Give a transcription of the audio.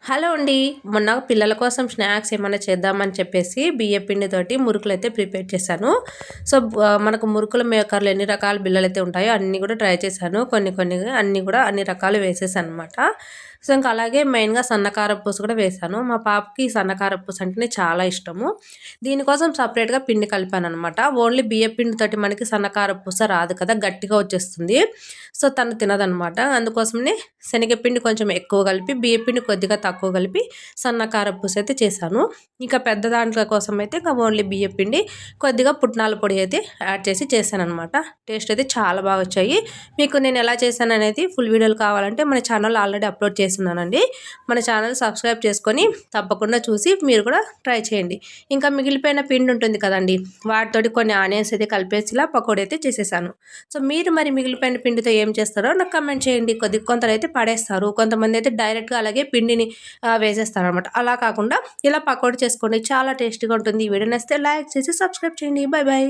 Hello అండి. మొన్న పిల్లల కోసం స్నాక్స్ ఏమన్నా చేద్దామని చెప్పేసి బియ్య పిండితోటి మురుకులైతే ప్రిపేర్ చేశాను. సో, మనకు మురుకుల మేకర్‌లో ఎన్ని రకాల బిళ్ళలైతే ఉంటాయో అన్నీ కూడా ట్రై చేశాను. కొన్ని కొన్ని అన్నీ కూడా అన్ని రకాలు వేసేసాననమాట. సో, ఇంకా అలాగే మెయిన్‌గా సన్నకార పూస కూడా వేశాను. మా పాపకి సన్నకార పూస అంటేనే చాలా ఇష్టము. దీనికోసం సెపరేట్‌గా పిండి కలిపాననమాట. ఓన్లీ బియ్య పిండితోటి మనకి సన్నకార పూస రాదు కదా! గట్టిగా వచ్చేస్తుంది. సో, తను తినదనమాట. అందుకోసమని శనగపిండి కొంచెం ఎక్కువ కలిపి, బియ్యపిండి కొద్దిగా తక్కువ కలిపి సన్న కారపూస అయితే చేశాను. ఇంకా పెద్ద దాంట్లో కోసం అయితే ఇంకా ఓన్లీ బియ్యపిండి, కొద్దిగా పుట్నాల పొడి అయితే యాడ్ చేసి చేశాననమాట. టేస్ట్ అయితే చాలా బాగా వచ్చాయి. మీకు నేను ఎలా చేశాననేది ఫుల్ వీడియోలు కావాలంటే మన ఛానల్‌లో ఆల్రెడీ అప్లోడ్ చేసున్నానండి. మన ఛానల్ సబ్స్క్రైబ్ చేసుకొని తప్పకుండా చూసి మీరు కూడా ట్రై చేయండి. ఇంకా మిగిలిపోయిన పిండి ఉంటుంది కదండీ! వాటితోటి కొన్ని ఆనియన్స్ అయితే కలిపేసి ఇలా పకోడీ అయితే చేసేసాను. సో, మీరు మరి మిగిలిపోయిన పిండితో ఏం చేస్తారో నాకు కామెంట్ చేయండి. కొందరైతే పడేస్తారు. కొంతమందైతే డైరెక్ట్‌గా అలాగే పిండిని వేసేస్తారనమాట. అలా కాకుండా ఇలా పకోడీ చేసుకోండి. చాలా టేస్టీగా ఉంటుంది. ఈ వీడియో నచ్చితే లైక్ చేసి సబ్స్క్రైబ్ చేయండి. Bye bye.